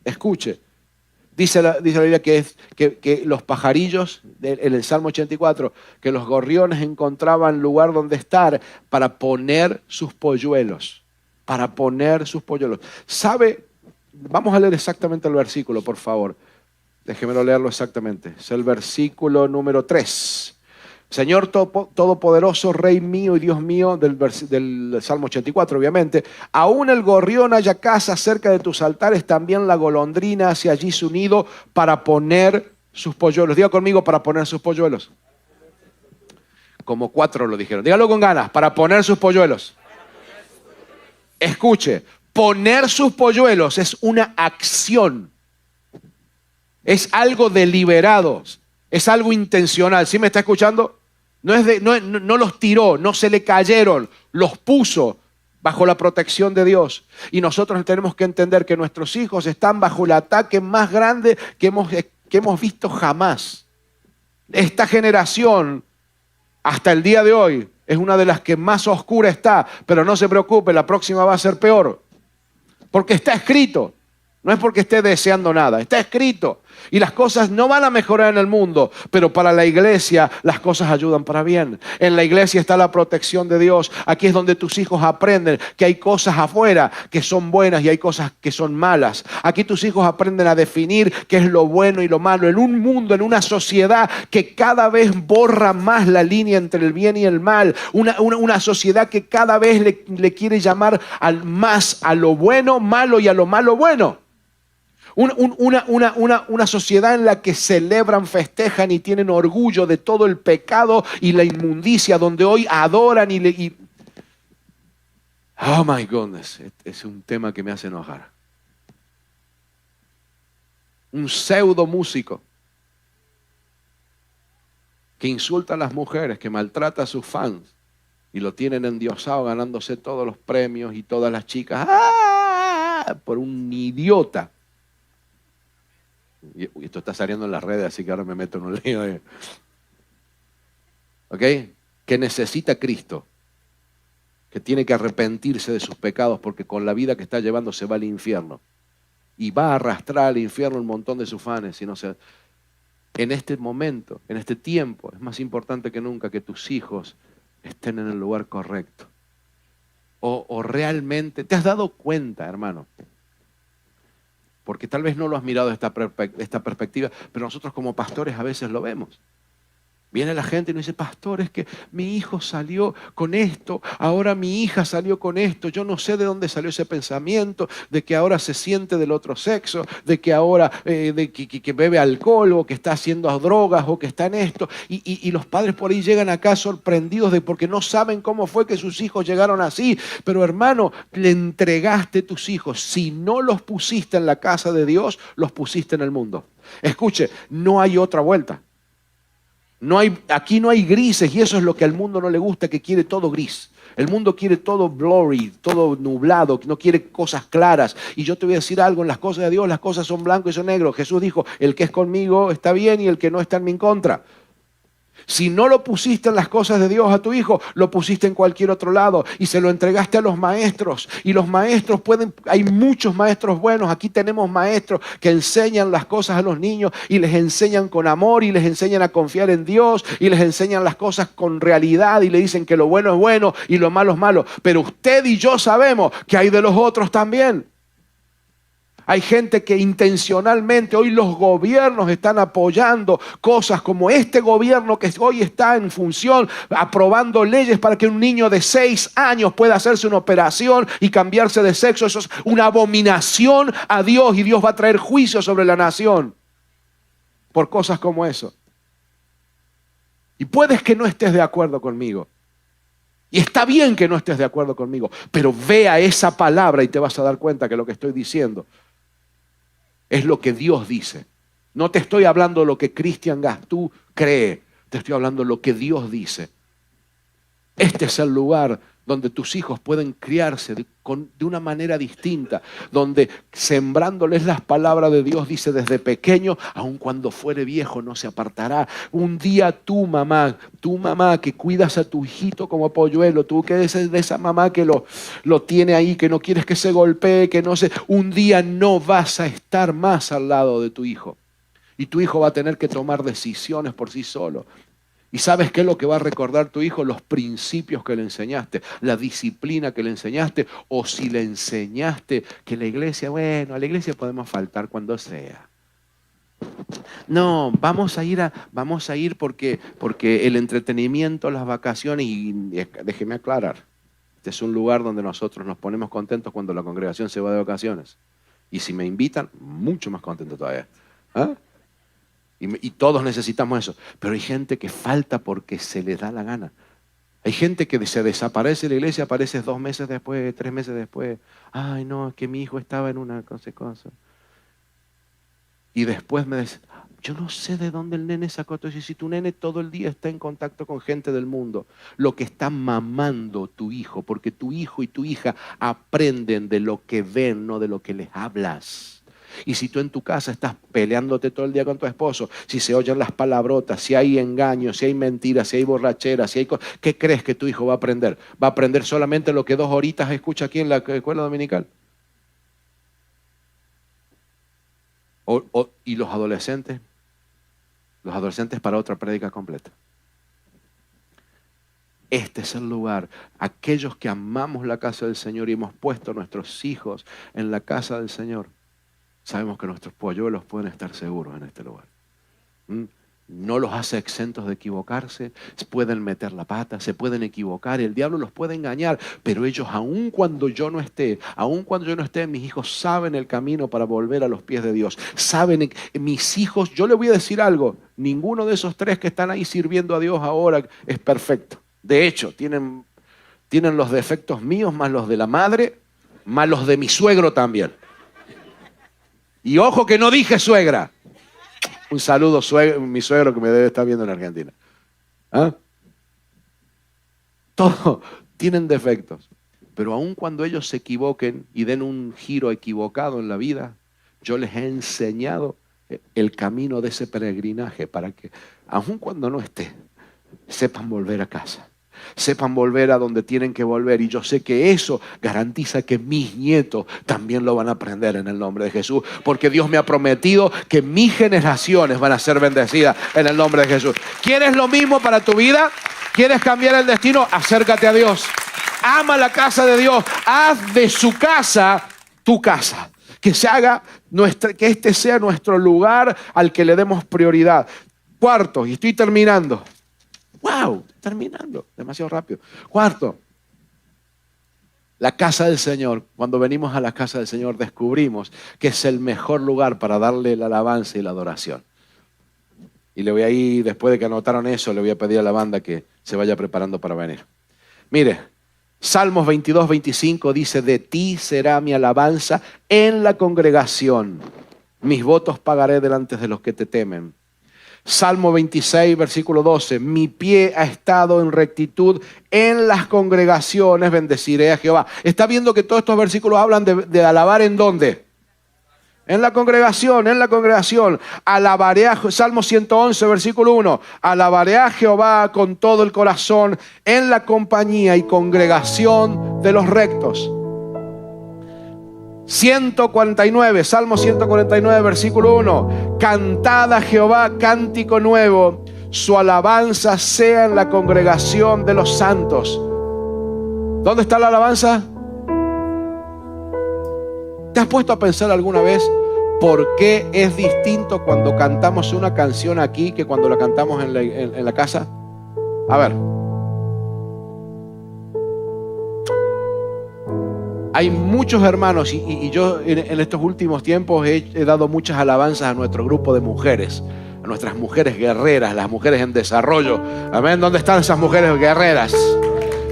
Escuche, dice la Biblia que los pajarillos, en el Salmo 84, que los gorriones encontraban lugar donde estar para poner sus polluelos. Para poner sus polluelos. ¿Sabe? Vamos a leer exactamente el versículo, por favor. Déjemelo leerlo exactamente. Es el versículo número 3. Señor Todopoderoso, Rey mío y Dios mío, del Salmo 84, obviamente. Aún el gorrión haya casa cerca de tus altares, también la golondrina hacia allí su nido para poner sus polluelos. Diga conmigo, para poner sus polluelos. Como 4 lo dijeron. Dígalo con ganas, para poner sus polluelos. Escuche, poner sus polluelos es una acción. Es algo deliberado. Es algo intencional. ¿Sí me está escuchando? No los tiró, no se le cayeron, los puso bajo la protección de Dios. Y nosotros tenemos que entender que nuestros hijos están bajo el ataque más grande que hemos visto jamás. Esta generación, hasta el día de hoy, es una de las que más oscura está. Pero no se preocupe, la próxima va a ser peor. Porque está escrito. No es porque esté deseando nada, está escrito. Y las cosas no van a mejorar en el mundo, pero para la iglesia las cosas ayudan para bien. En la iglesia está la protección de Dios. Aquí es donde tus hijos aprenden que hay cosas afuera que son buenas y hay cosas que son malas. Aquí tus hijos aprenden a definir qué es lo bueno y lo malo. En un mundo, en una sociedad que cada vez borra más la línea entre el bien y el mal. Una sociedad que cada vez le quiere llamar más a lo bueno malo y a lo malo bueno. Una sociedad en la que celebran, festejan y tienen orgullo de todo el pecado y la inmundicia, donde hoy adoran Oh my goodness, es un tema que me hace enojar. Un pseudo músico que insulta a las mujeres, que maltrata a sus fans y lo tienen endiosado ganándose todos los premios y todas las chicas. ¡Ah! Por un idiota. Y esto está saliendo en las redes, así que ahora me meto en un lío. ¿Ok? Que necesita Cristo. Que tiene que arrepentirse de sus pecados porque con la vida que está llevando se va al infierno. Y va a arrastrar al infierno un montón de sus fans. En este momento, en este tiempo, es más importante que nunca que tus hijos estén en el lugar correcto. O realmente, ¿te has dado cuenta, hermano? Porque tal vez no lo has mirado de esta perspectiva, pero nosotros como pastores a veces lo vemos. Viene la gente y nos dice, pastor, es que mi hijo salió con esto, ahora mi hija salió con esto, yo no sé de dónde salió ese pensamiento, de que ahora se siente del otro sexo, de que ahora que bebe alcohol o que está haciendo drogas o que está en esto. Y los padres por ahí llegan acá sorprendidos porque no saben cómo fue que sus hijos llegaron así. Pero hermano, le entregaste tus hijos. Si no los pusiste en la casa de Dios, los pusiste en el mundo. Escuche, no hay otra vuelta. Aquí no hay grises y eso es lo que al mundo no le gusta, que quiere todo gris. El mundo quiere todo blurry, todo nublado, no quiere cosas claras. Y yo te voy a decir algo, en las cosas de Dios las cosas son blanco y son negro. Jesús dijo, el que es conmigo está bien y el que no está en mi contra. Si no lo pusiste en las cosas de Dios a tu hijo, lo pusiste en cualquier otro lado y se lo entregaste a los maestros. Y los maestros hay muchos maestros buenos. Aquí tenemos maestros que enseñan las cosas a los niños y les enseñan con amor y les enseñan a confiar en Dios y les enseñan las cosas con realidad y le dicen que lo bueno es bueno y lo malo es malo. Pero usted y yo sabemos que hay de los otros también. Hay gente que intencionalmente, hoy los gobiernos están apoyando cosas como este gobierno que hoy está en función, aprobando leyes para que un niño de 6 años pueda hacerse una operación y cambiarse de sexo. Eso es una abominación a Dios y Dios va a traer juicio sobre la nación por cosas como eso. Y puedes que no estés de acuerdo conmigo. Y está bien que no estés de acuerdo conmigo, pero vea esa palabra y te vas a dar cuenta que lo que estoy diciendo es lo que Dios dice. No te estoy hablando de lo que Cristian Gastú cree. Te estoy hablando de lo que Dios dice. Este es el lugar donde tus hijos pueden criarse de una manera distinta, donde sembrándoles las palabras de Dios, dice desde pequeño, aun cuando fuere viejo no se apartará. Un día tu mamá que cuidas a tu hijito como polluelo, tú que eres de esa mamá que lo tiene ahí, que no quieres que se golpee, que no se... Un día no vas a estar más al lado de tu hijo. Y tu hijo va a tener que tomar decisiones por sí solo. ¿Y sabes qué es lo que va a recordar tu hijo? Los principios que le enseñaste, la disciplina que le enseñaste, o si le enseñaste que la iglesia, bueno, a la iglesia podemos faltar cuando sea. No, vamos a ir porque el entretenimiento, las vacaciones, y déjeme aclarar, este es un lugar donde nosotros nos ponemos contentos cuando la congregación se va de vacaciones. Y si me invitan, mucho más contento todavía. ¿Ah? Y todos necesitamos eso. Pero hay gente que falta porque se les da la gana. Hay gente que se desaparece de la iglesia, aparece 2 meses después, 3 meses después. Ay, no, es que mi hijo estaba en una cosa. Y después me dice, yo no sé de dónde el nene sacó todo eso. Y si tu nene todo el día está en contacto con gente del mundo, lo que está mamando tu hijo, porque tu hijo y tu hija aprenden de lo que ven, no de lo que les hablas. Y si tú en tu casa estás peleándote todo el día con tu esposo, si se oyen las palabrotas, si hay engaños, si hay mentiras, si hay borracheras, si hay ¿qué crees que tu hijo va a aprender? ¿Va a aprender solamente lo que 2 horitas escucha aquí en la escuela dominical? ¿Y los adolescentes? Los adolescentes para otra prédica completa. Este es el lugar. Aquellos que amamos la casa del Señor y hemos puesto a nuestros hijos en la casa del Señor, sabemos que nuestros polluelos pueden estar seguros en este lugar. No los hace exentos de equivocarse, pueden meter la pata, se pueden equivocar, el diablo los puede engañar, pero ellos, aun cuando yo no esté, mis hijos saben el camino para volver a los pies de Dios. Saben, mis hijos, yo les voy a decir algo, ninguno de esos 3 que están ahí sirviendo a Dios ahora es perfecto. De hecho, tienen los defectos míos, más los de la madre, más los de mi suegro también. Y ojo que no dije suegra. Un saludo, mi suegro que me debe estar viendo en Argentina. ¿Ah? Todos tienen defectos. Pero aun cuando ellos se equivoquen y den un giro equivocado en la vida, yo les he enseñado el camino de ese peregrinaje para que, aun cuando no esté, sepan volver a casa. Sepan volver a donde tienen que volver. Y yo sé que eso garantiza que mis nietos también lo van a aprender en el nombre de Jesús. Porque Dios me ha prometido que mis generaciones van a ser bendecidas en el nombre de Jesús. ¿Quieres lo mismo para tu vida? ¿Quieres cambiar el destino? Acércate a Dios. Ama la casa de Dios. Haz de su casa tu casa. Que que este sea nuestro lugar al que le demos prioridad. 4, y estoy terminando. ¡Wow! Terminando, demasiado rápido. 4, la casa del Señor. Cuando venimos a la casa del Señor descubrimos que es el mejor lugar para darle la alabanza y la adoración. Y le voy a ir, después de que anotaron eso, le voy a pedir a la banda que se vaya preparando para venir. Mire, Salmos 22, 25 dice, de ti será mi alabanza en la congregación. Mis votos pagaré delante de los que te temen. Salmo 26, versículo 12. Mi pie ha estado en rectitud en las congregaciones, bendeciré a Jehová. Está viendo que todos estos versículos hablan de alabar ¿en dónde? En la congregación, en la congregación. Alabaré a Salmo 111, versículo 1. Alabaré a Jehová con todo el corazón en la compañía y congregación de los rectos. 149, Salmo 149, versículo 1. Cantad a Jehová cántico nuevo, su alabanza sea en la congregación de los santos. ¿Dónde está la alabanza? ¿Te has puesto a pensar alguna vez por qué es distinto cuando cantamos una canción aquí que cuando la cantamos en la casa? A ver. Hay muchos hermanos y yo en estos últimos tiempos he dado muchas alabanzas a nuestro grupo de mujeres, a nuestras mujeres guerreras, las mujeres en desarrollo. Amén. ¿Dónde están esas mujeres guerreras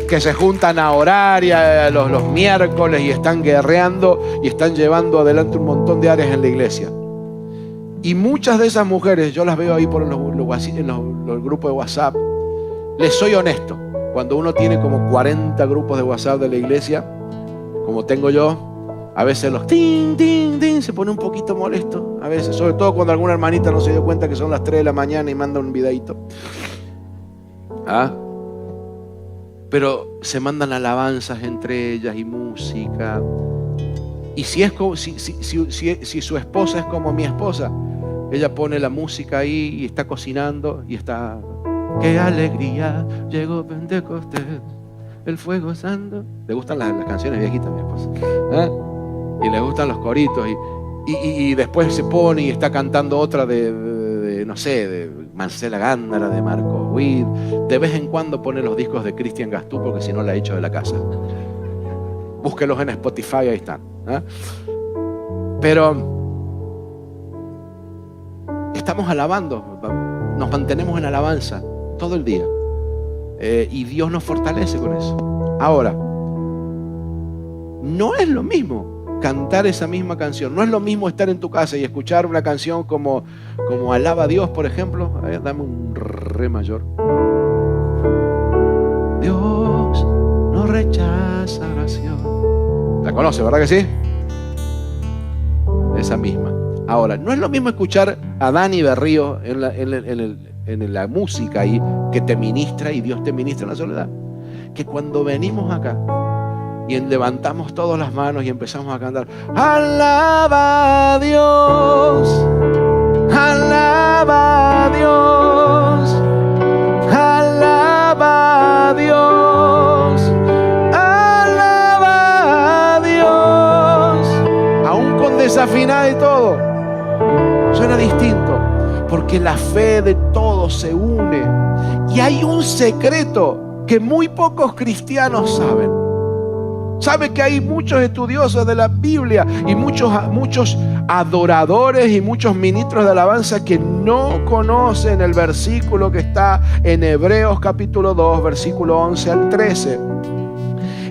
que se juntan a orar los miércoles y están guerreando y están llevando adelante un montón de áreas en la iglesia? Y muchas de esas mujeres, yo las veo ahí por los grupos de WhatsApp. Les soy honesto, cuando uno tiene como 40 grupos de WhatsApp de la iglesia, como tengo yo, a veces los tin, tin, tin, se pone un poquito molesto. A veces, sobre todo cuando alguna hermanita no se dio cuenta que son las 3 de la mañana y manda un videito. Pero se mandan alabanzas entre ellas y música. Y si su esposa es como mi esposa, ella pone la música ahí y está cocinando y está... ¡Qué alegría! Llegó Pentecostés. El fuego santo. Le gustan las canciones viejitas a mi esposa. Y le gustan los coritos. Y después se pone y está cantando otra no sé, de Marcela Gándara, de Marcos Witt. De vez en cuando pone los discos de Cristian Gastú, porque si no la ha hecho de la casa. Búsquelos en Spotify, ahí están. Pero estamos alabando, nos mantenemos en alabanza todo el día. Y Dios nos fortalece con eso. Ahora, no es lo mismo cantar esa misma canción. No es lo mismo estar en tu casa y escuchar una canción como Alaba a Dios, por ejemplo. A ver, dame un re mayor. Dios no rechaza oración. La conoce, ¿verdad que sí? Esa misma. Ahora, no es lo mismo escuchar a Dani Berrío en la música ahí, que te ministra y Dios te ministra en la soledad, que cuando venimos acá y levantamos todas las manos y empezamos a cantar: alaba a Dios, alaba a Dios, alaba a Dios, alaba a Dios, aún con desafinada y todo, suena distinto, porque la fe de todos se une. Y hay un secreto que muy pocos cristianos saben. Sabe que hay muchos estudiosos de la Biblia y muchos adoradores y muchos ministros de alabanza que no conocen el versículo que está en Hebreos capítulo 2, versículo 11 al 13,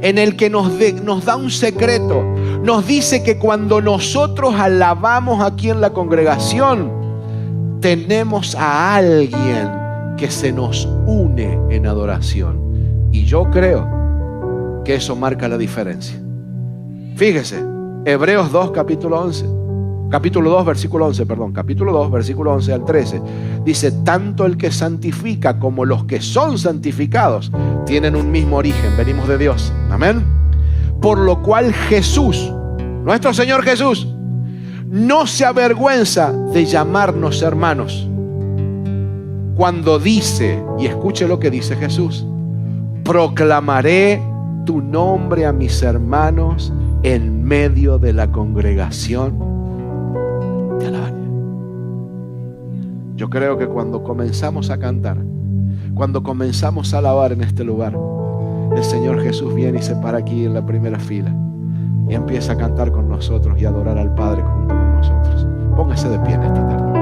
en el que nos da un secreto. Nos dice que cuando nosotros alabamos aquí en la congregación, tenemos a alguien que se nos une en adoración. Y yo creo que eso marca la diferencia. Fíjese, Hebreos 2, capítulo 11. Capítulo 2, versículo 11, perdón. Capítulo 2, versículo 11 al 13. Dice: tanto el que santifica como los que son santificados tienen un mismo origen. Venimos de Dios. Amén. Por lo cual Jesús, nuestro Señor Jesús, no se avergüenza de llamarnos hermanos. Cuando dice, y escuche lo que dice Jesús: proclamaré tu nombre a mis hermanos en medio de la congregación. Te alabaré. Yo creo que cuando comenzamos a cantar, cuando comenzamos a alabar en este lugar, el Señor Jesús viene y se para aquí en la primera fila y empieza a cantar con nosotros y a adorar al Padre junto con nosotros. Póngase de pie en esta tarde.